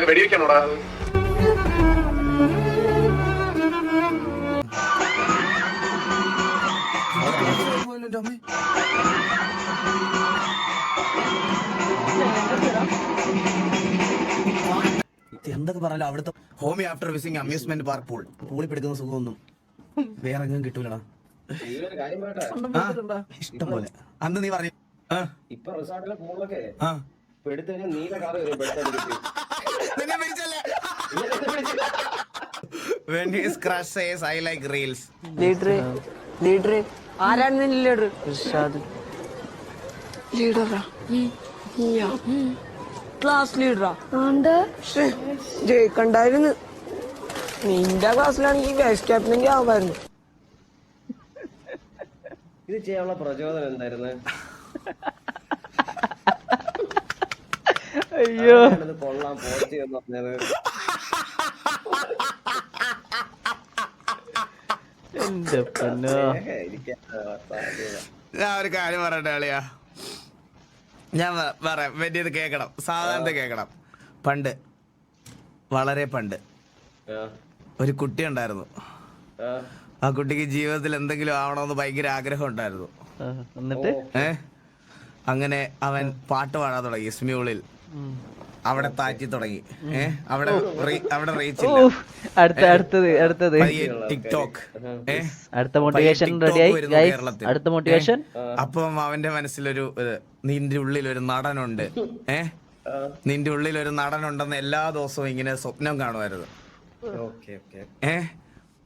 വെടിവെക്കണോടാ? എന്തൊക്കെ പറഞ്ഞാലും അവിടുത്തെ ഹോമി ആഫ്റ്റർ വിസിങ് അമ്യൂസ്മെന്റ് പാർക്ക് പൂളിൽ പിടിക്കുന്ന സുഖമൊന്നും വേറെ എങ്ങും കിട്ടൂലടാ. ഇഷ്ടം പോലെ അന്ന് നീ പറഞ്ഞു ഇപ്പൊ റിസോർട്ടിലെ പൂളൊക്കെ When his crush says I like reels. Leader ആരാണ് ലീഡർ? ഇർഷാദ് ലീഡറാ? ക്ലാസ് ലീഡറാ? ജയിക്കണ്ടായിരുന്നു. നിന്റെ ക്ലാസ്സിലാണെങ്കിൽ വൈസ് ക്യാപ്റ്റനെങ്കിൽ ആവായിരുന്നു. ഇത് ചെയ്യാനുള്ള പ്രചോദനം എന്തായിരുന്നു? അയ്യോ കൊള്ളാം പോസ്റ്റ് എന്ന് പറഞ്ഞത്. എന്റെ പൊന്നോ. ഞാൻ ഒരു കാര്യം പറയട്ടെ അളിയാ, ഞാൻ പറയാം. വലിയത് കേക്കണം, സാധാരണ കേക്കണം. പണ്ട്, വളരെ പണ്ട് ഒരു കുട്ടി ഉണ്ടായിരുന്നു. ആ കുട്ടിക്ക് ജീവിതത്തിൽ എന്തെങ്കിലും ആവണമെന്ന് ഭയങ്കര ആഗ്രഹം ഉണ്ടായിരുന്നു. എന്നിട്ട് അങ്ങനെ അവൻ പാട്ട് പാടാൻ തുടങ്ങി. സ്മ്യൂളിൽ അവിടെ താറ്റി തുടങ്ങി. അവിടെ റീച്ച് അടുത്തത് ടിക്ടോക്ക്. അടുത്ത മോട്ടിവേഷൻ റെഡിയായി. അടുത്ത മോട്ടിവേഷൻ. അപ്പം അവന്റെ മനസ്സിലൊരു നിന്റെ ഉള്ളിൽ ഒരു നടനുണ്ട്, നിന്റെ ഉള്ളിൽ ഒരു നടനുണ്ടെന്ന് എല്ലാ ദിവസവും ഇങ്ങനെ സ്വപ്നം കാണുമായിരുന്നു.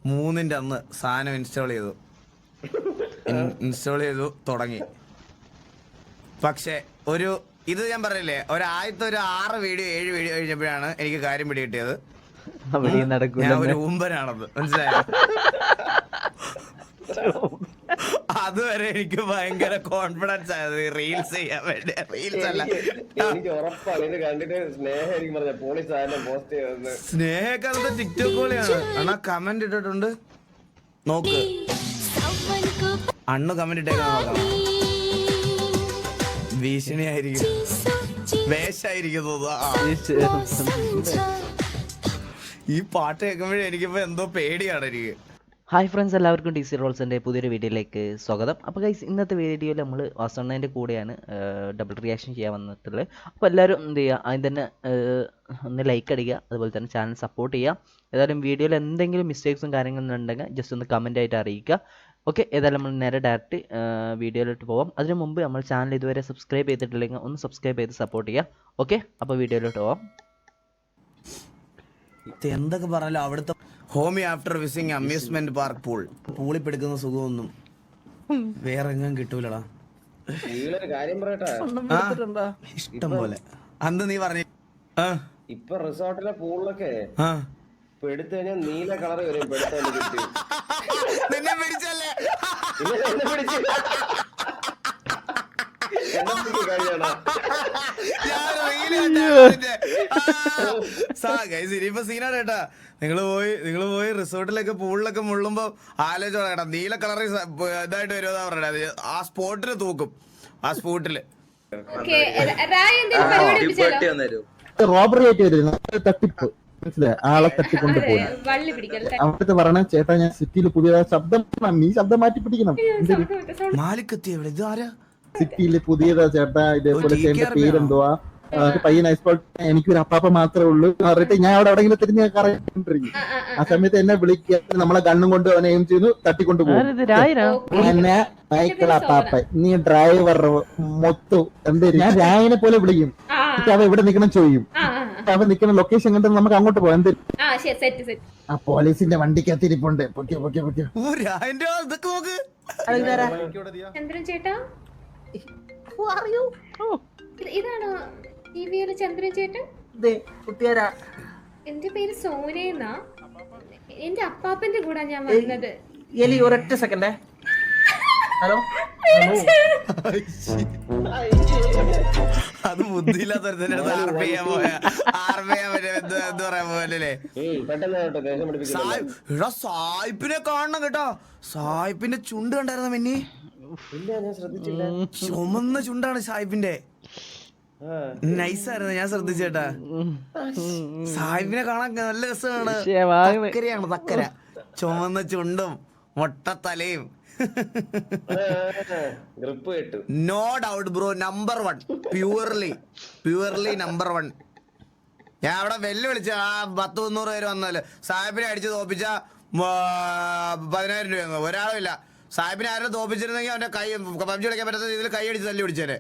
3-ന്റെ അന്ന് സാധനം ഇൻസ്റ്റാൾ ചെയ്തു തുടങ്ങി. പക്ഷെ ഇത് ഞാൻ പറയില്ലേ, ആദ്യത്തെ 6 വീഡിയോ 7 വീഡിയോ കഴിഞ്ഞപ്പോഴാണ് എനിക്ക് കാര്യം പിടികിട്ടിയത്. ഞാൻ ഒരു ഊമ്പനാണെന്ന് മനസ്സിലായോ? അതുവരെ എനിക്ക് ഭയങ്കര കോൺഫിഡൻസ് ആയത് റീൽസ് ചെയ്യാൻ വേണ്ടി. റീൽസ് അല്ല, സ്നേഹമൊക്കെ അത് ടിക്ടോക്ക് പോലെയാണ്. അണ്ണാ കമന്റ് ഇട്ടിട്ടുണ്ട്, നോക്ക്. അണ്ണു കമന്റ് ഇട്ടേക്കാൻ നോക്കാം. ഭീഷണിയായിരിക്കും, വേഷായിരിക്കും. ഈ പാട്ട് കേൾക്കുമ്പോഴേ എനിക്കിപ്പോ എന്തോ പേടിയാണ് എനിക്ക്. ഹായ് ഫ്രണ്ട്സ്, എല്ലാവർക്കും DC റോൾസിൻ്റെ പുതിയൊരു വീഡിയോയിലേക്ക് സ്വാഗതം. അപ്പോൾ ഗൈസ്, ഇന്നത്തെ വീഡിയോയിൽ നമ്മൾ വാസണ്ണൻ്റെ കൂടെയാണ് ഡബിൾ റിയാക്ഷൻ ചെയ്യാൻ വന്നിട്ടുള്ളത്. അപ്പോൾ എല്ലാവരും എന്ത് ചെയ്യുക, ആദ്യം തന്നെ ഒന്ന് ലൈക്ക് അടിക്കുക, അതുപോലെ തന്നെ ചാനൽ സപ്പോർട്ട് ചെയ്യുക. ഏതായാലും വീഡിയോയിൽ എന്തെങ്കിലും മിസ്റ്റേക്സും കാര്യങ്ങളും ഉണ്ടെങ്കിൽ ജസ്റ്റ് ഒന്ന് കമൻ്റ് ആയിട്ട് അറിയിക്കുക. ഓക്കെ, ഏതായാലും നമ്മൾ നേരെ ഡയറക്റ്റ് വീഡിയോയിലോട്ട് പോകാം. അതിനു മുമ്പ് നമ്മൾ ചാനൽ ഇതുവരെ സബ്സ്ക്രൈബ് ചെയ്തിട്ടില്ലെങ്കിൽ ഒന്ന് സബ്സ്ക്രൈബ് ചെയ്ത് സപ്പോർട്ട് ചെയ്യുക. ഓക്കെ, അപ്പോൾ വീഡിയോയിലോട്ട് പോകാം. എന്തൊക്കെ പറഞ്ഞാലും അവിടുത്തെ ഹോമി ആഫ്റ്റർ വിസിങ് അമ്യൂസ്മെന്റ് പാർക്ക് പൂളിൽ പിടിക്കുന്ന സുഖമൊന്നും വേറെ എങ്ങും കിട്ടൂലടാ. ഇഷ്ടം പോലെ അന്ന് നീ പറഞ്ഞു. ഇപ്പൊ റിസോർട്ടിലെ പൂളിലൊക്കെ എടുത്തു കഴിഞ്ഞാൽ നീല കളർ വരും. നിന്നെ പിടിച്ചല്ലേ? ഇനിയിപ്പോ സീനാണ് കേട്ടാ. നിങ്ങള് പോയി റിസോർട്ടിലൊക്കെ പൂളിലൊക്കെ മുള്ളുമ്പോ ആലോചിച്ചോ കേട്ടാ, നീല കളർ ഇതായിട്ട് വരുമെന്നാ പറഞ്ഞത്. ആ സ്പോട്ടില് തൂക്കും, ആ സ്പോട്ടില്. റോബറി ആയിട്ട് വരുന്നു, തട്ടിപ്പ്. മനസ്സിലായി, ആളെ തട്ടിക്കൊണ്ട് പോകും. അവിടുത്തെ പറഞ്ഞ ചേട്ടാ, ഞാൻ സിറ്റിയിൽ പുതിയ ശബ്ദം, നീ ശബ്ദം മാറ്റി പിടിക്കണം. മാലിക്കെത്തി എവിടെ? ഇത് ആരാ? സിറ്റിയിൽ പുതിയതാ ചേട്ടാ, ഇതേപോലെ ചേട്ടന്റെ പേരെന്തുവാ? പയ്യൻ ഐസ്പോട്ട്. എനിക്കൊരു അപ്പാപ്പ മാത്രമേ ഉള്ളൂ പറഞ്ഞിട്ട് ഞാൻ അവിടെ എവിടെയെങ്കിലും തിരിഞ്ഞ് കറങ്ങിക്കൊണ്ടിരിക്കും. ആ സമയത്ത് എന്നെ വിളിക്കുക, നമ്മളെ ഗണ്ണും കൊണ്ട് അവനെ എയിം ചെയ്തു തട്ടിക്കൊണ്ട് പോകും. എന്നെ മൈക്കിൾ അപ്പാപ്പ, നീ ഡ്രൈവർ മൊത്തു എന്ത്, ഞാൻ രായനെ പോലെ വിളിക്കും. അവ ഇവിടെ നിക്കണം ചോദിക്കും. അവൻ നിക്കുന്ന ലൊക്കേഷൻ കണ്ട് നമുക്ക് അങ്ങോട്ട് പോകാം. എന്ത് ആ പോലീസിന്റെ വണ്ടിക്കകത്തിരിപ്പുണ്ട്. പൊക്കിയോ പൊക്കിയോ പൊക്കിയോ. ഇതാണോ ടിവിയിലെ ചന്ദ്രൻ ചേട്ടൻ? എന്റെ പേര് സോനയെന്നാ. എന്റെ അപ്പാപ്പന്റെ കൂടെ ഞാൻ വന്നത്. ഒരൊറ്റ സെക്കൻഡേ. ഹലോ, അത് ബുദ്ധിയില്ലാത്ത സായിപ്പിനെ കാണണം കേട്ടോ. സായിപ്പിന്റെ ചുണ്ട് കണ്ടായിരുന്ന മെന്നി. ഇല്ല ഞാൻ ശ്രദ്ധിച്ചില്ല. ചുമന്ന ചുണ്ടാണ് സാഹിബിന്റെ. നൈസായിരുന്നു, ഞാൻ ശ്രദ്ധിച്ചേട്ടാ. സാഹിബിനെ കാണാൻ നല്ല രസമാണ്. തക്കരയാണ്, തക്കര. ചുമന്ന ചുണ്ടും മൊട്ടത്തലയും. ഗ്രിപ്പ് കേട്ടു. No doubt bro, number 1. Purely number 1. ഞാൻ അവിടെ വെല്ലുവിളിച്ച 10-300 പേര് വന്നാല് സാഹിബിനെ അടിച്ച് തോപ്പിച്ച 10,000 രൂപ. ഒരാളുമില്ല. സാഹിബിനെ ആരും തോപ്പിച്ചിരുന്നെങ്കിൽ അവന്റെ കൈ പബ്ജി കളിക്കാൻ പറ്റാത്ത രീതിയിൽ കൈ അടിച്ച് തല്ലി പിടിച്ചേനെ.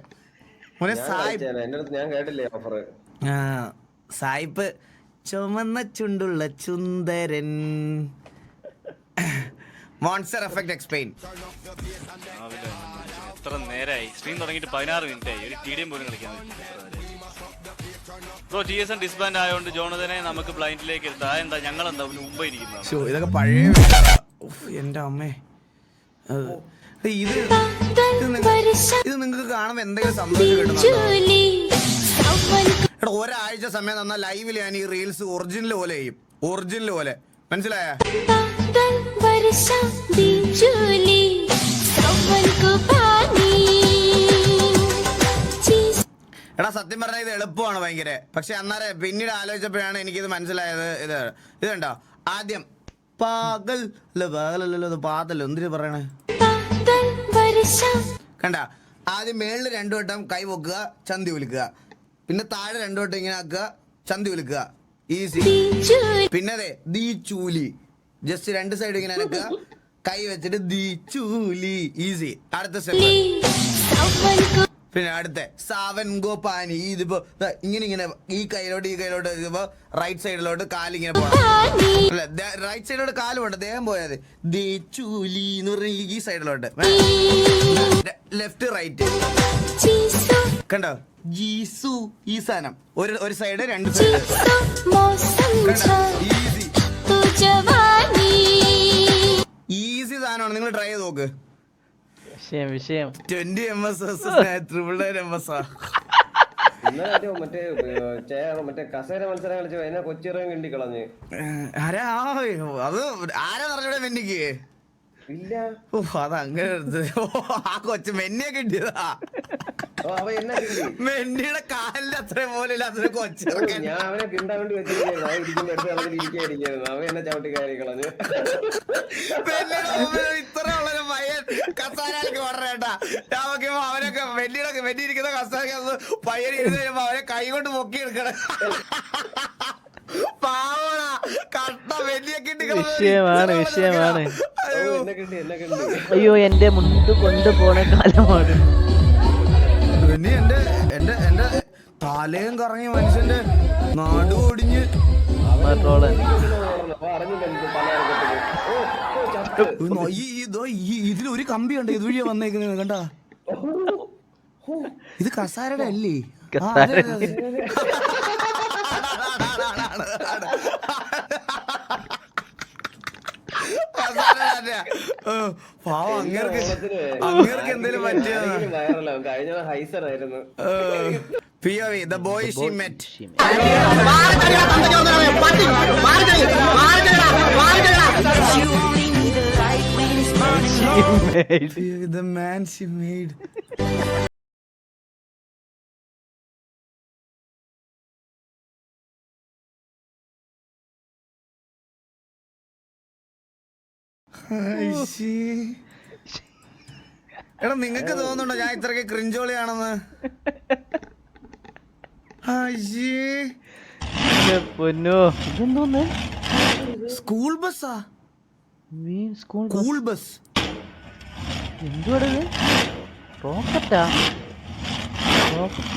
ഞാൻ കേട്ടില്ലേ ഓഫർ. സായിപ്പ് ചുമന്ന ചുണ്ടുള്ള ചുന്ദരൻ. Monster effect explain. എത്ര നേരമായി സ്ട്രീം തുടങ്ങിയിട്ട് 16 മിനിറ്റായി. ഒരു TDM പോലും കളിക്കാൻ ബ്രോ. TSN ഡിസ്ബാൻഡ് ആയതുകൊണ്ട് ജോണതനെ നമുക്ക് ബ്ലൈൻഡിലേക്ക് എടുത്താ എന്താ? ഞങ്ങൾ എന്താ മുമ്പ് ഇരിക്കുന്നത്? ഇതൊക്കെ പഴയ എന്റെ അമ്മേ. ഇത് നിങ്ങൾക്ക് കാണുമ്പോ എന്തെങ്കിലും സന്തോഷം കിട്ടുന്നുണ്ടോ? എടാ, ഒരാഴ്ച സമയം തന്നാ ലൈവിൽ ഞാൻ ഈ റീൽസ് ഒറിജിനൽ പോലെ ചെയ്യും. ഒറിജിനൽ പോലെ, മനസ്സിലായ? എടാ സത്യം പറഞ്ഞാൽ ഇത് എളുപ്പമാണ് ഭയങ്കര. പക്ഷെ അന്നേരം പിന്നീട് ആലോചിച്ചപ്പോഴാണ് എനിക്കിത് മനസ്സിലായത്. ഇത് കണ്ടോ, ആദ്യം പാകലല്ലോ പാതല്ലോ എന്തിനു പറയണേ, കണ്ട? ആദ്യം മേളിൽ 2 വട്ടം കൈ പൊക്കുക, ചന്തി വിളിക്കുക. പിന്നെ താഴെ 2 വട്ടം ഇങ്ങനെ ആക്കുക, ചന്തി വിളിക്കുക. ഈസി. പിന്നെ അതെ ദീ ചൂലി, ജസ്റ്റ് 2 സൈഡ് ഇങ്ങനെ ആക്കുക, കൈ വെച്ചിട്ട് ദീ ചൂലി. ഈസി. അടുത്ത സ്റ്റെപ്പ്. പിന്നെ അടുത്ത സാവൻ ഗോപാനി. ഇതിപ്പോ ഇങ്ങനെ ഈ കൈയിലോട്ട് ഇതിപ്പോ റൈറ്റ് സൈഡിലോട്ട് കാലിങ്ങനെ പോകണം. അല്ല, റൈറ്റ് സൈഡിലോട്ട് കാല് പോട്ടെ, ദേഹം പോയാൽ ദേ ചൂലി എന്ന് പറഞ്ഞ ഈ സൈഡിലോട്ട്. ലെഫ്റ്റ് റൈറ്റ് കണ്ടോ, ജീസു. ഈ സാധനം ഒരു സൈഡ് 2 സൈഡ്. ഈസി സാധനമാണ്, നിങ്ങൾ ട്രൈ ചെയ്ത് നോക്ക്. വിഷയം 20 MS MS. മറ്റേ കസേര മത്സരം കളിച്ചു അതിനെ കൊച്ചിറങ്ങി കിണ്ടി കളഞ്ഞ്. അത് ആരാ പറഞ്ഞൂടെ മെന്നിക്ക്? ഇല്ല. ഓ അതങ്ങനെ. ആ കൊച്ചു മെന്നിയെ കിട്ടിയതാ. മെന്നിയുടെ കാലിന്റെ അത്ര പോലെ അത്ര കൊച്ചിറങ്ങി. ഞാൻ അവനെ കിണ്ടാൻ വേണ്ടി വെച്ചിരിക്കുന്നു. അവൻ എന്നെ ചവിട്ടി കയറി കളഞ്ഞു. ഇത്ര ഉള്ളൊരു പയ്യൻ കസാരക്ക് പറഞ്ഞേട്ടാ. ഞാൻ നോക്കിയപ്പോ അവനൊക്കെ വെല്ലിയിരിക്കുന്ന കസാരക്ക് പയ്യൻ ഇരുന്ന് കഴിയുമ്പോ അവനെ കൈ കൊണ്ട് പൊക്കി എടുക്കണം. പാവടാ, കട്ട വെല്ലിയൊക്കെ വിഷയമാണ്. അയ്യോ, എന്റെ മുണ്ട് കൊണ്ടുപോണ കാലമാണ്. എന്റെ തലയും കറങ്ങി മനുഷ്യന്റെ നാട് ഓടിഞ്ഞ് ഇതിലൊരു കമ്പിയുണ്ട് ഇതുവഴിയാ വന്നേക്കുന്നത് കണ്ടാ. ഇത് കസാരയുടെ അല്ലേ? പാവം അങ്ങേർക്ക് എന്തേലും പറ്റിയതാ. കഴിഞ്ഞ ഹൈസർ ആയിരുന്നു. POV, the boy she met. The man she made. എടാ, നിങ്ങക്ക് തോന്നുന്നുണ്ടോ ഞാൻ ഇത്രയ്ക്ക് ക്രിഞ്ചോളിയാണെന്ന്? സ്കൂൾ ബസ്സാ? സ്കൂൾ ബസ് എന്തുവാ? റോക്കറ്റാ? റോക്കറ്റ്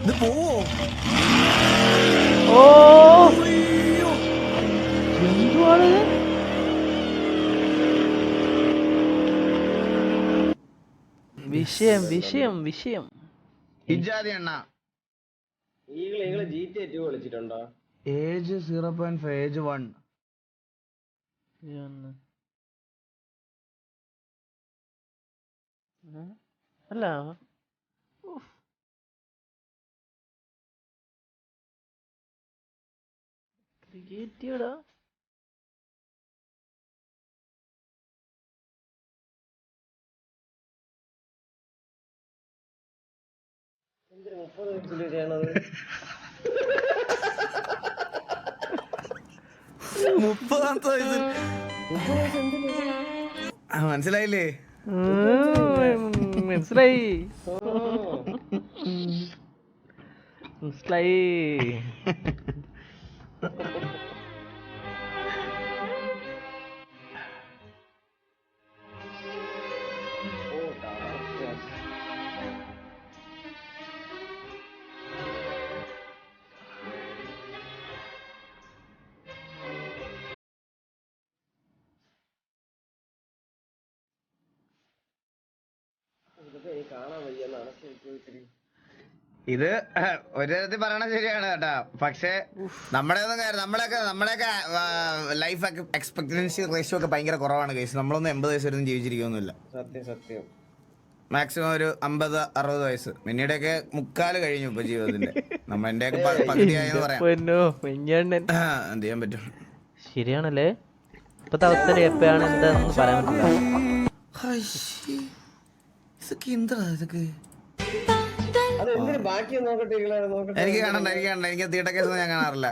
ഇത് പോവോ? ഓ, എന്തുവാണ്? വിഷയം. ഇജാതി എണ്ണ. ഈകള് GTA 2 കളിച്ചിട്ടുണ്ടോ? Age 0.5, age 1. അല്ല, ക്രിയേറ്റീവ്ടാ. 30ാമത്തെ വയസ്സിൽ മനസ്സിലായില്ലേ? മനസ്സിലായി മനസ്സിലായി. ഇത് ഒരു തരത്തിൽ പറയണ ശരിയാണ് കേട്ടാ. പക്ഷെ നമ്മളെയൊക്കെ ലൈഫ് എക്സ്പെക്ടൻസി റേഷ്യോ ഒക്കെ ഭയങ്കര കുറവാണ് കേസ്. നമ്മളൊന്നും 80 വയസ്സ് വരെ ജീവിച്ചിരിക്കൊന്നുമില്ല. സത്യം മാക്സിമം ഒരു 50-60 വയസ്സ്. പിന്നീടൊക്കെ 3/4 കഴിഞ്ഞു ഇപ്പൊ ജീവിതത്തിന്റെ. എന്റെയൊക്കെ പകുതിയായെന്ന് പറയാം. എന്ത് ചെയ്യാൻ പറ്റും? ശരിയാണല്ലേ, ഇപ്പത്തെ അവസ്ഥ എപ്പോഴാണ് എന്താണെന്ന് പറയാൻ പറ്റില്ല. ഇതൊക്കെ എന്താ ഇതൊക്കെ? എനിക്ക് കാണണ്ട. എനിക്ക് തീട്ട കേസ് ഞാൻ കാണാറില്ല.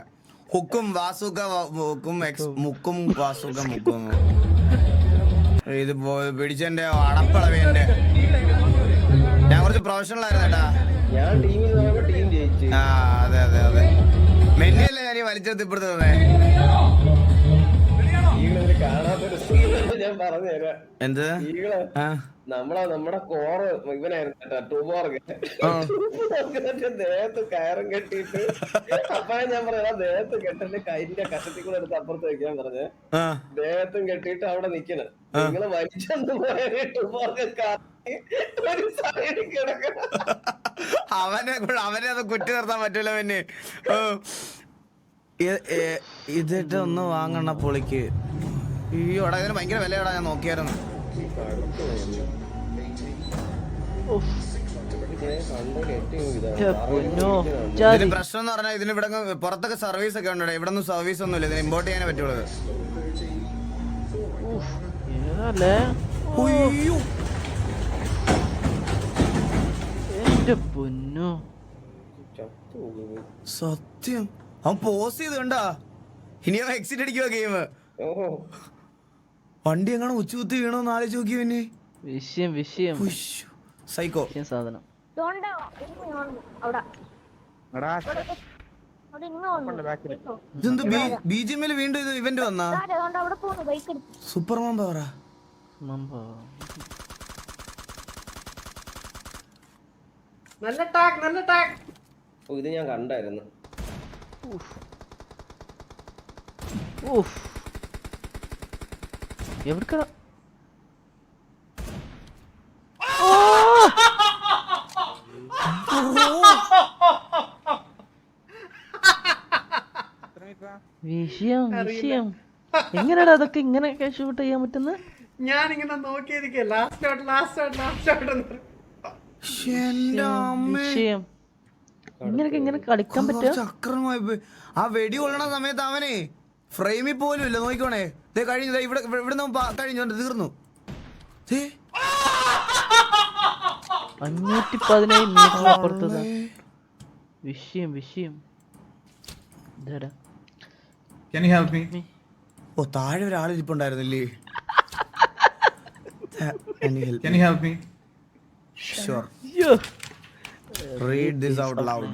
ഹുക്കും വാസുക മുക്കും വാസുക മുക്കും. ഇത് പിടിച്ചെന്റെ അടപ്പളവേന്റെ. ഞാൻ കുറച്ച് പ്രൊഫഷണൽ ആയിരുന്നു കേട്ടാ. ആ അതെ അതെ അതെ. മെന്നിയല്ലേ ഞാൻ വലിച്ചെടുത്ത് ഇപ്പുറത്ത് തന്നെ. ഞാൻ പറഞ്ഞുതരാം. എന്ത്? നമ്മുടെ കോറ് ഇവനായിരുന്നു ടൂബോർക്ക്. ദേഹത്ത് കയറും കെട്ടിയിട്ട് അപ്പഴേ ഞാൻ പറഞ്ഞ ദേഹത്ത് കെട്ടല് കൈന്റെ കഷത്തിൽ കൂടെ എടുത്ത് അപ്പുറത്ത് വെക്കാൻ പറഞ്ഞ് ദേഹത്തും കെട്ടിയിട്ട് അവിടെ നിക്കണ്. നിങ്ങള് വലിച്ചെന്ന് പോയ ടൂബോർക്ക് ഒരു സൈഡിൽ കിടക്കണം. അവനെ അത് കുറ്റി നിർത്താൻ പറ്റൂല. പിന്നെ ഇതിട്ട് ഒന്ന് വാങ്ങണ പൊളിക്ക്. ഈ ഒടകന് ഭയങ്കര വിലയോടാ. ഞാൻ നോക്കിയായിരുന്നു. ഇതിന് പ്രശ്നം എന്ന് പറഞ്ഞാൽ ഇതിന് ഇവിടെ പുറത്തൊക്കെ സർവീസ് ഒക്കെ ഉണ്ടോ? ഇവിടെ ഒന്നും സർവീസ് ഒന്നും ഇല്ല. ഇതിന് ഇമ്പോർട്ട് ചെയ്യാനേ പറ്റുള്ളൂ. സത്യം അവൻ പോസ് ചെയ്ത് കണ്ടാ. ഇനി അവൻ എക്സിറ്റ് അടിക്കുവാ ഗെയിം. വണ്ടി എങ്ങനെ ഉച്ചകുത്തി വീണോന്ന് ആലോചിച്ച് നോക്കി. പിന്നെ സൈക്കോ സാധനം. ഇതെന്ത് ബിജിഎമ്മിൽ വീണ്ടും ഇത് ഇവന്റ് വന്നാ? സൂപ്പർ മാമ്പ പറ. ഇത് ഞാൻ കണ്ടായിരുന്നു. എവിടക്കാ? വിഷയം എങ്ങനെയാ അതൊക്കെ ഇങ്ങനെയൊക്കെ ഷൂട്ട് ചെയ്യാൻ പറ്റുന്നത്? ഞാനിങ്ങനെ നോക്കിയിരിക്കേ. വിഷയം ഇങ്ങനെയൊക്കെ ഇങ്ങനെ കളിക്കാൻ പറ്റുക? ചക്രമായി പോയി. ആ വെടി കൊള്ളണ സമയത്ത് അവനെ ഫ്രെയിമിൽ പോലും ഇല്ല. നോക്കിക്കോണേ. കഴിഞ്ഞു. ഇവിടെ കഴിഞ്ഞു. തീർന്നു. 517 മീറ്റർ അപ്പുറത്തത്. വിഷയം ഇതാടാ. Can you help me? ഓ താഴെ ഒരാളിരിപ്പുണ്ടായിരുന്നില്ലേ? Can you help me? Sure. Read this out loud.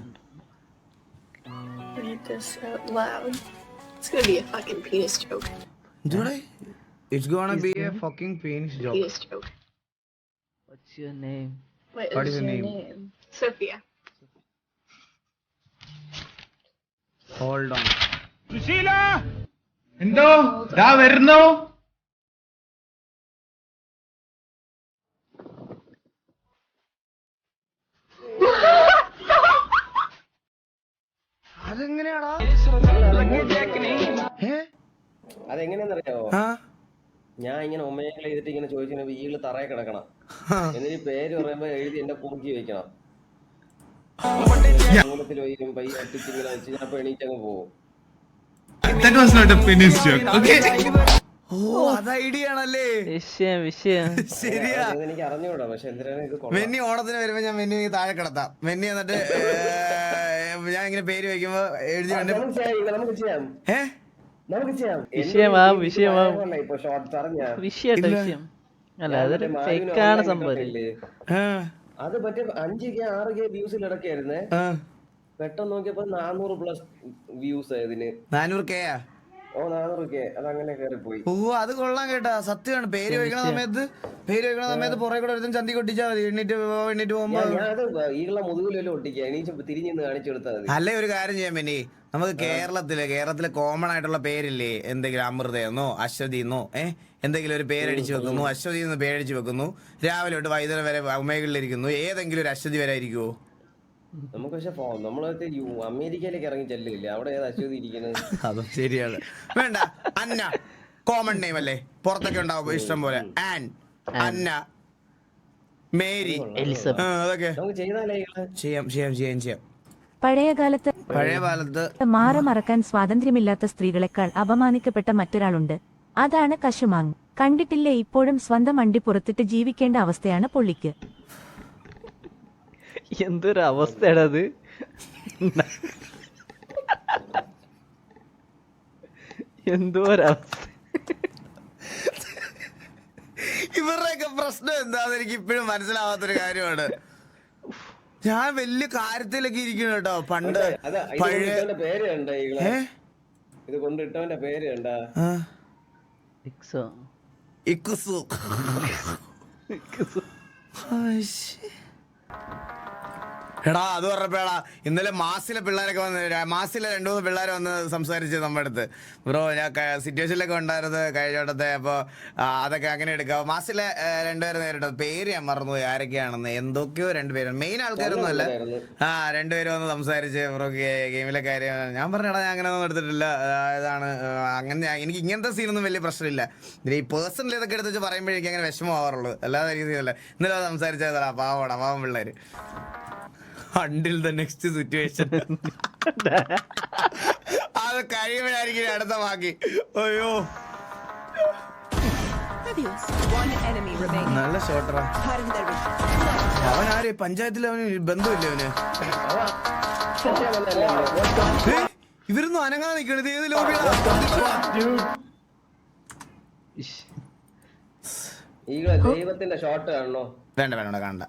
Read this out loud. It's gonna be a fucking penis joke. It's gonna be a fucking penis joke. Penis joke. What's your name? What is your name? Sophia. Hold on. എന്തോ ദാ വരുന്നു. അതെങ്ങനെയാടാ? അതെങ്ങനെയാന്നറിയാവോ? ഞാൻ ഇങ്ങനെ ഒമേകൾ ചെയ്തിട്ട് ഇങ്ങനെ ചോദിച്ചു ഈകള് തറയെ കിടക്കണം. എന്നിട്ട് പേര് പറയുമ്പോ എഴുതി എന്റെ പൂക്കി വെക്കണം. മൂലത്തിൽ വരും പയ്യ അട്ടിച്ച് ഇങ്ങനെ വെച്ച് ഞാൻ എണീറ്റങ്ങ് പോകും. That was not a penis joke. Okay. ഓ അത് ഐഡിയ ആണല്ലേ. വിഷയം ശരിയാ. എനിക്ക് അറിഞ്ഞൂടാ, പക്ഷെ എന്തിനാണ് ഇത് മെന്നി ഓണത്തിന് വരുമ്പോ ഞാൻ മെന്നി താഴെ കിടത്താം. മെന്നി എന്നിട്ട് ഞാൻ ഇങ്ങനെ പേര് വെക്കുമ്പോ എഴുതി നമുക്ക് ചെയ്യാം ഇപ്പൊ ഷോർട്സ് അറിഞ്ഞ വിഷയം അല്ല, അതൊരു ഫേക്കാണ് സംഭവം. അത് മറ്റേ 5K 6K വ്യൂസിൽ ഇടക്കായിരുന്നേ. പെട്ടെന്ന് നോക്കിയപ്പോ 400+ വ്യൂസ് ഇതിന്. 400K? ഓ 400K. അതങ്ങനെ കയറിപ്പോയി. ഓ അത് കൊള്ളാം കേട്ടാ, സത്യമാണ്. പേര് വെക്കണ സമയത്ത് പുറകെ കൂടെ ഒരുത്തും ചന്തി കൊട്ടിച്ചാൽ മതി. എണ്ണീറ്റ് പോകുമ്പോ ഞാനത് ഈകളെ മുതുകിലെല്ലാം ഒട്ടിക്കുക, എണീച്ച് തിരിഞ്ഞ് കാണിച്ചു കൊടുത്താൽ മതി. അല്ലേ ഒരു കാര്യം ചെയ്യാൻ പിന്നെ, നമുക്ക് കേരളത്തിലെ കോമൺ ആയിട്ടുള്ള പേരില്ലേ, എന്തെങ്കിലും അമൃതയെന്നോ അശ്വതിന്നോ എന്തെങ്കിലും ഒരു പേരടിച്ച് വെക്കുന്നു. അശ്വതി എന്ന് പേരടിച്ച് വെക്കുന്നു. രാവിലെ തൊട്ട് വൈകുന്നേരം വരെ ഉമേകളിലിരിക്കുന്നു. ഏതെങ്കിലും ഒരു അശ്വതി വരെ ഇരിക്കുവോ? നമുക്ക് പക്ഷെ നമ്മളൊക്കെ അമേരിക്കയിലേക്ക് ഇറങ്ങി ചെല്ലില്ലേ, അവിടെ ഏത് അശ്വതി ഇരിക്കുന്നത്? അതും ശരിയാണ്. വേണ്ട, അന്ന കോമൺ നെയിം അല്ലേ, പുറത്തൊക്കെ ഉണ്ടാവും ഇഷ്ടം പോലെ. ആൻ, അന്ന, മേരി, അതൊക്കെ നമുക്ക് ചെയ്താലേ ചെയ്യാം. പഴയ കാലത്ത് മാറ മറക്കാൻ സ്വാതന്ത്ര്യമില്ലാത്ത സ്ത്രീകളെക്കാൾ അപമാനിക്കപ്പെട്ട മറ്റൊരാളുണ്ട്. അതാണ് കശുമാങ്. കണ്ടിട്ടില്ലേ, ഇപ്പോഴും സ്വന്തം വണ്ടി പുറത്തിട്ട് ജീവിക്കേണ്ട അവസ്ഥയാണ് പുള്ളിക്ക്. എന്തൊരു അവസ്ഥയാണത്. എന്തോരവസ്ഥ. ഇവരുടെയൊക്കെ പ്രശ്നം എന്താന്ന് എനിക്ക് ഇപ്പോഴും മനസ്സിലാവാത്തൊരു കാര്യമാണ്. ഞാൻ വലിയ കാര്യത്തിലൊക്കെ ഇരിക്കുന്നു കേട്ടോ. പണ്ട് പഴയ പേര് കണ്ട, ഇത് കൊണ്ടിട്ടവന്റെ പേര് കണ്ട, ഇക്കുസു. എടാ അത് പറഞ്ഞപ്പോഴാ ഇന്നലെ മാസിലെ പിള്ളേരൊക്കെ മാസിലെ 2-3 പിള്ളേർ വന്ന് സംസാരിച്ച് നമ്മുടെ അടുത്ത്. ബ്രോ ഞാൻ സിറ്റുവേഷനിലൊക്കെ ഉണ്ടായിരുന്നത് കഴിഞ്ഞോട്ടത്തെ, അപ്പോൾ അതൊക്കെ അങ്ങനെ എടുക്കാം. മാസിലെ 2 പേര് നേരിട്ടത്, പേര് ഞാൻ മറന്നുപോയി ആരൊക്കെയാണെന്ന്. എന്തൊക്കെയോ 2 പേര്, മെയിൻ ആൾക്കാരൊന്നും അല്ല. 2 പേര് വന്ന് സംസാരിച്ച് ബ്രോ ഗെയിമിലെ കാര്യം. ഞാൻ പറഞ്ഞടാ ഞാൻ അങ്ങനെ ഒന്നും എടുത്തിട്ടില്ല, ഇതാണ് അങ്ങനെ. എനിക്ക് ഇങ്ങനത്തെ സീനൊന്നും വലിയ പ്രശ്നമില്ല. ഈ പേഴ്സണൽ ഇതൊക്കെ എടുത്ത് വെച്ച് പറയുമ്പോഴേക്കും അങ്ങനെ വിഷമമാവാറുള്ളൂ, അല്ലാതെ രീതിയല്ല. ഇന്നലെ സംസാരിച്ചതാ പാവം പിള്ളേര്. Until the next situation. അത് കഴിയുമ്പോഴായിരിക്കും അടുത്ത ബാക്കി. അയ്യോ നല്ല ഷോട്ടറാ. അവൻ ആര് പഞ്ചായത്തിൽ, അവന് ബന്ധമില്ല അവന്. ഇവരൊന്നും അനങ്ങാതെ നിൽക്കണത് ഏത് ലോബിയാ? ദൈവത്തിന്റെ ഷോട്ട് കാണണോ? വേണ്ട കാണണ്ട.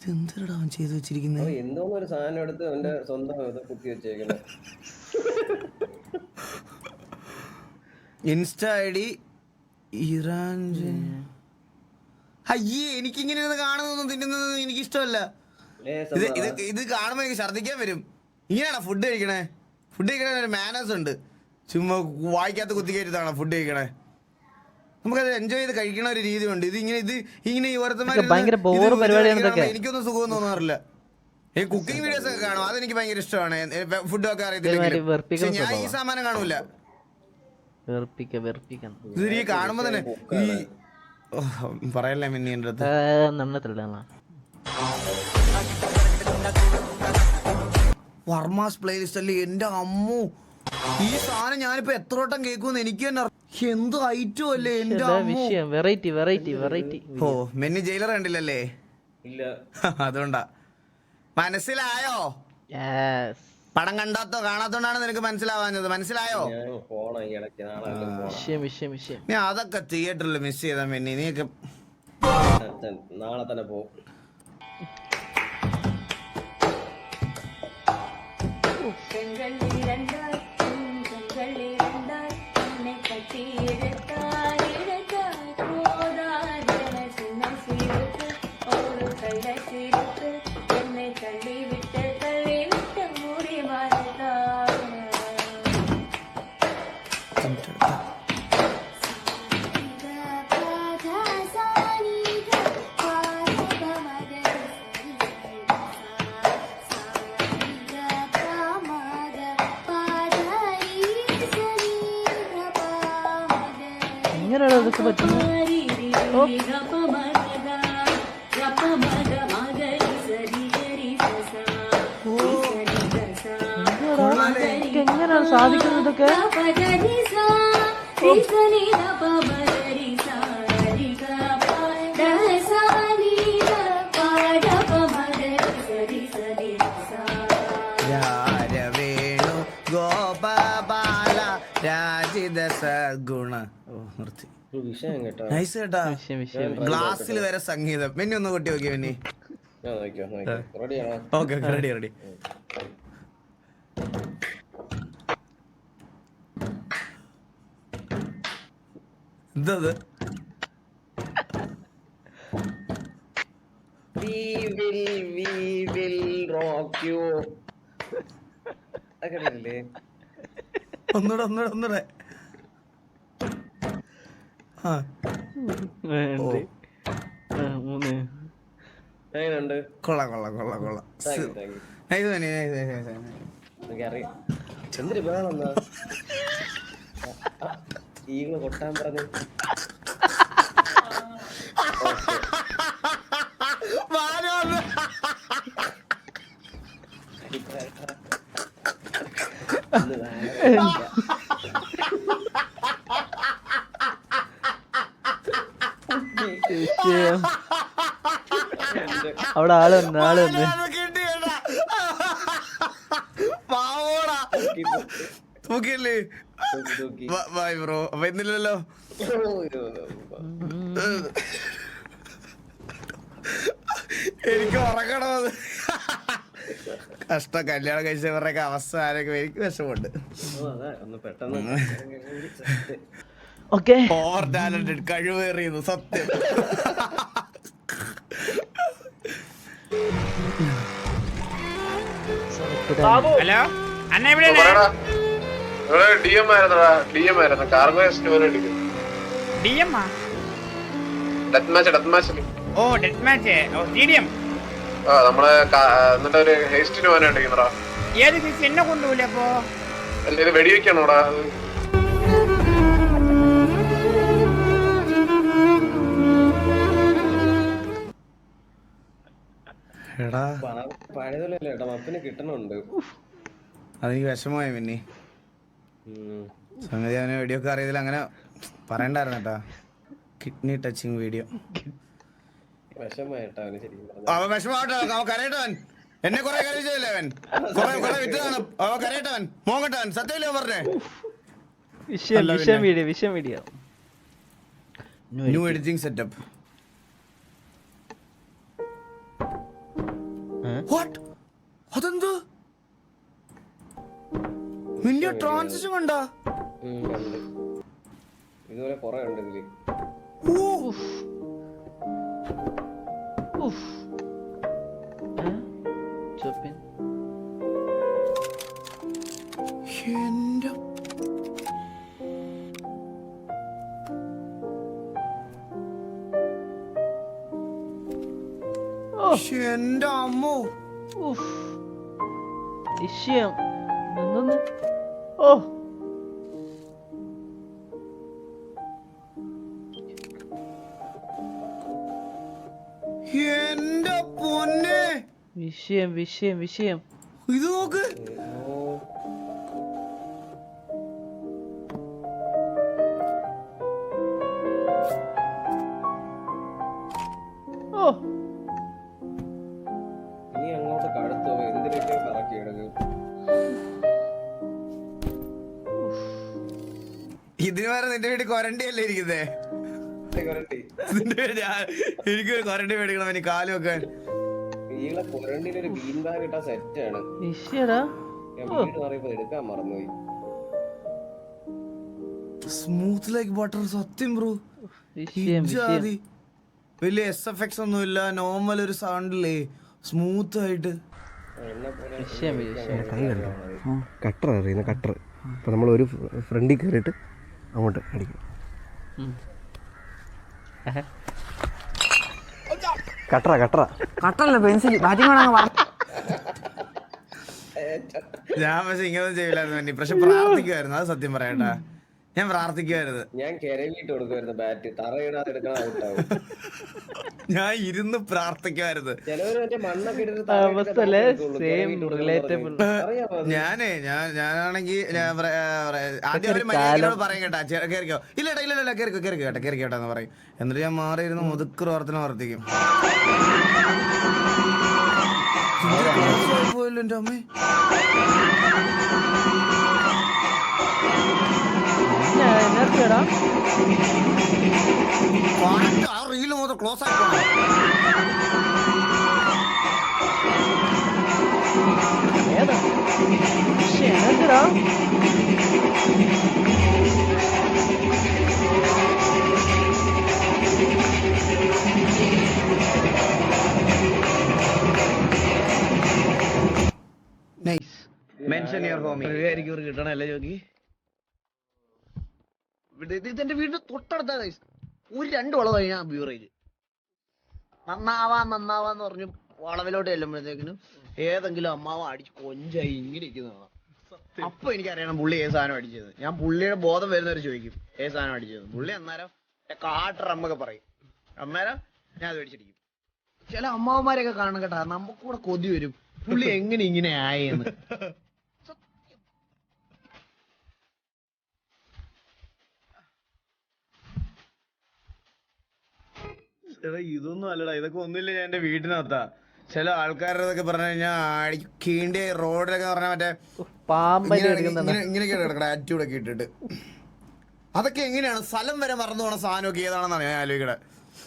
ഇതെന്താ അവൻ ചെയ്തു വെച്ചിരിക്കുന്നത്? എന്തോന്ന് ഒരു സാധനം എടുത്ത് അവന്റെ സ്വന്തം കുത്തി വെച്ചേക്കണേ. ഇൻസ്റ്റാ ഐ ഡി ഇറാൻ. അയ്യേ എനിക്കിങ്ങനെ കാണുന്നൊന്നും തിന്നുന്നത് എനിക്കിഷ്ടമല്ല. ഇത് കാണുമ്പോ എനിക്ക് ഛർദ്ദിക്കാൻ വരും. ഇങ്ങനെയാണോ ഫുഡ് കഴിക്കണേ? ഫുഡ് കഴിക്കണ ഒരു മാനേഴ്സ് ഉണ്ട്. ചുമ്മാ വായിക്കാത്ത കുത്തി കയറ്റത്താണോ ഫുഡ് കഴിക്കണേ? നമുക്കത് എൻജോയ് ചെയ്ത് കഴിക്കണ ഒരു രീതി ഉണ്ട്. ഇങ്ങനെ ഈ എനിക്കൊന്നും സുഖം തോന്നാറില്ല. ഈ കുക്കിംഗ് വീഡിയോസ് ഒക്കെ കാണും, അതെനിക്ക് ഭയങ്കര ഇഷ്ടമാണ്. ഫുഡ് ഒക്കെ അറിയത്തില്ലെങ്കിൽ ഞാൻ ഈ സാമാനം കാണൂല. ഇത് ഈ കാണുമ്പോ തന്നെ ഈ പറയല്ലേ മിന്നി എൻ്റെ അടുത്ത്. വർമാസ് പ്ലേലിസ്റ്റ് അല്ലേ എന്റെ അമ്മു. ഈ സാധനം ഞാനിപ്പോ എത്ര വട്ടം കേൾക്കുമെന്ന് എനിക്ക് തന്നെ എന്ത് ഐറ്റം അല്ലേ എന്റെ അമ്മു. ഓ മെന്നി ജയിലർ കണ്ടില്ലല്ലേ? ഇല്ല. അതുകൊണ്ടാ. മനസ്സിലായോ? പടം കാണാത്തോണ്ടാണ് നിനക്ക് മനസ്സിലാവാഞ്ഞത്. മനസ്സിലായോ? ഞാൻ അതൊക്കെ തിയേറ്ററിൽ മിസ് ചെയ്താ മെന്നി. നീയൊക്കെ നാളെ തന്നെ പോകും. എങ്ങനെയാണ് അതൊക്കെ പറ്റുന്നത്? സാധിക്കുന്നതൊക്കെ. വേണു ഗോപാല രാജിത സഗുണ. ഓ നിർത്തി. വിഷയം കേട്ടോ. നൈസ് കേട്ടാ. വിഷയം ഗ്ലാസ്സിൽ വരെ സംഗീതം. മെന്നി ഒന്ന് കൊട്ടി നോക്കിയ മെന്നി. റെഡിയാണോ? Okay ready ready. എന്തത്? We will rock you. അങ്ങനെയല്ലേ? ഒന്നൂടെ ആ എങ്ങനെയുണ്ട്? കൊള്ളാം. Thank you. എനിക്കറിയാം. എന്തൊരു വേണമെന്നാ ഈകള് കൊട്ടാൻ പറഞ്ഞു. അവിടെ ആള് വന്ന് തൂക്കിയല്ലേ ബൈ ബ്രോ. അപ്പൊ ഇന്നില്ലല്ലോ. എനിക്ക് ഉറങ്ങണോ? കഷ്ടം. കല്യാണം കഴിച്ചവരുടെയൊക്കെ അവസ്ഥ ആരൊക്കെ എനിക്ക് വിഷമുണ്ട്. ഓവർ ടാലന്റഡ്, കഴിവേറിയത് സത്യം. ഹലോ അന്ന എവിടെയാണ്? ഓ ഡെത്ത് മാച്ച്. ഓ സ്റ്റേഡിയം. നമ്മള് എന്നിട്ട് ഒരു ഹേസ്റ്റിന് പോകാനായിട്ടിരിക്കുന്നടാ. ഏത് ഫിക്സ് എന്നെ കൊണ്ടുപോയില്ല അപ്പൊ? അല്ല ഇത് വെടിവെക്കണോടാ? പഴയതല്ലേ ഏട്ടാ, മപ്പിന് കിട്ടണുണ്ട്. അതെനിക്ക് വിഷമമായി പിന്നെ. സംഗതി അവനെ വീഡിയോ ഒക്കെ അറിയതില്ല, അങ്ങനെ പറയണ്ടായിരുന്നു കേട്ടാ. Kidney touching video. വിഷമായിട്ടാ അവന് ശരിക്കും. അവൻ വിഷമാവട്ടെ, അവൻ കരയട്ടവൻ. എന്നെ കൊറേ കരയിച്ചല്ലേ അവൻ. കൊറേ വിറ്റതാണ് അവൻ. കരയട്ടവൻ, മോങ്ങട്ടവൻ. സത്യമല്ലേ പറഞ്ഞേ? വിഷയം വീഡിയോ. New editing setup. അതെന്ത് നിന്റെ ട്രാൻസിഷൻ കണ്ടാ? ഇതുപോലെ കൊറേ ഉണ്ട് ഇതില്. എന്റെ അമ്മോ. വിഷയം എന്തോന്ന്? ഓ എന്റെ പൊന്നെ. വിഷയം ഇത് നോക്ക്. ഓ നീ അങ്ങോട്ട് കടുത്തോ? എന്തിനൊക്കെ കറക്കി എടുക്കും. ഇതിന് വരെ നിന്റെ വീട്ടിൽ കൊരണ്ടി അല്ലേ ഇരിക്കുന്നേ? എനിക്ക് കൊരണ്ടി മേടിക്കണം, എനിക്ക് കാല് വെക്കാൻ. ഈകളെ കൊരണ്ടിയിലൊരു ബീൻ ബാഗ് ഇട്ട സെറ്റാണ്. വീട് പറയുമ്പോ എടുക്കാൻ മറന്നുപോയി. Smooth like butter. സത്യം ബ്രോ. വലിയ SFX ഒന്നുമില്ല, നോർമൽ ഒരു സൗണ്ടില്ലേ, സ്മൂത്ത് ആയിട്ട്. കട്ടർ അറിയുന്ന കട്ടർ. അപ്പൊ നമ്മൾ ഒരു ഫ്രണ്ടിൽ കയറിയിട്ട് അങ്ങോട്ട് അടിക്കും. കട്ടറല്ല പെൻസിൽ. ഞാൻ പക്ഷെ ഇങ്ങനൊന്നും ചെയ്യില്ലായിരുന്നു, പക്ഷെ പ്രാർത്ഥിക്കുമായിരുന്നു. അത് സത്യം പറയട്ടാ. ഞാൻ പ്രാർത്ഥിക്കുമായിരുന്നു. ഞാൻ കരവിട്ട് കൊടുക്കുമായിരുന്നു ബാറ്റ്, തറയിടാതെ എടുക്കണം ഔട്ടാവും. ഞാൻ ഇരുന്ന് പ്രാർത്ഥിക്കുമായിരുന്നു. ചിലവര് മറ്റേ മണ്ണൊക്കെ ഇട്ടിട്ട് ഞാനാണെങ്കിൽ ആദ്യം ഒരു പറയും കേട്ടാ, കേറിക്കോ, ഇല്ല കേറിക്കോ കേട്ടോ എന്ന് പറയും. എന്നിട്ട് ഞാൻ മാറിയിരുന്ന് മുതുക്ക് പ്രവർത്തനം വർത്തിക്കും. പോയല്ലോ എന്റെ അമ്മേ. റീല് മൊത്തം ക്ലോസ് ആയി പോണം. മെൻഷൻ യുവർ ഹോമി എനിക്ക് കിട്ടണല്ലേ ജോക്കി. ഇതെന്റെ വീടിന്റെ തൊട്ടടുത്ത ഒരു 2 വളവ് കഴിഞ്ഞാൽ ബ്യൂറേജ് നന്നാവാന്ന് പറഞ്ഞു വളവിലോട്ട് ചെല്ലുമ്പോഴത്തേക്കിനും ഏതെങ്കിലും അമ്മാവ അടിച്ച് കൊഞ്ചായി ഇങ്ങനെ ഇരിക്കുന്നതാണ്. അപ്പൊ എനിക്കറിയണം പുള്ളി ഏത് സാധനം അടിച്ചത്. ഞാൻ പുള്ളിയുടെ ബോധം വരുന്നവർ ചോദിക്കും ഏത് സാധനം അടിച്ചത്. പുള്ളി അന്നേരം കാട്ടറമ്മൊക്കെ പറയും. അന്നേരം ഞാൻ അത് മേടിച്ചിരിക്കും. ചില അമ്മാവന്മാരെയൊക്കെ കാണണം കേട്ടാ, നമുക്കൂടെ കൊതി വരും പുള്ളി എങ്ങനെ ഇങ്ങനെ ആയെന്ന്. ഇതൊന്നും അല്ലടാ, ഇതൊക്കെ ഒന്നുമില്ല. ഞാൻ എന്റെ വീട്ടിനകത്താ. ചില ആൾക്കാരുടെ പറഞ്ഞു കഴിഞ്ഞാൽ കീണ്ടി റോഡിലൊക്കെ പറഞ്ഞാൽ മറ്റേ ഇങ്ങനെയൊക്കെ കിടക്കണ ആറ്റിറ്റ്യൂഡൊക്കെ ഇട്ടിട്ട്. അതൊക്കെ എങ്ങനെയാണ് സ്ഥലം വരെ മറന്നു പോണ സാധനമൊക്കെ ഏതാണെന്നാണ് ഞാൻ ആലോചിക്കണേ.